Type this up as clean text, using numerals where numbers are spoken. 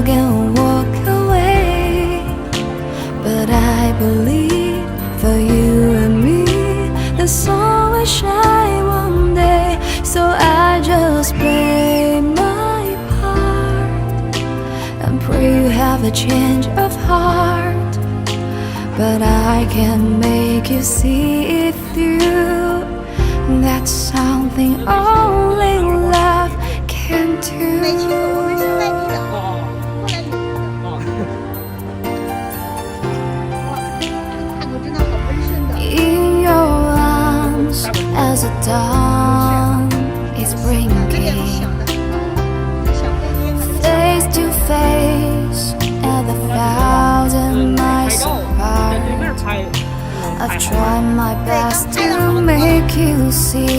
hug and walk away. But I believe for you and me the sun will shine one day. So I just play my part and pray you have a change of heart. But I can make you see it through. That's something only love can do. 没去过，我们是外地的，过来旅游的。哇，看过真的好温顺的。In your arms as the dawn is 那点都 bringing 小的，小飞碟。 face to face at the thousand miles apart. I've tried my best to make you see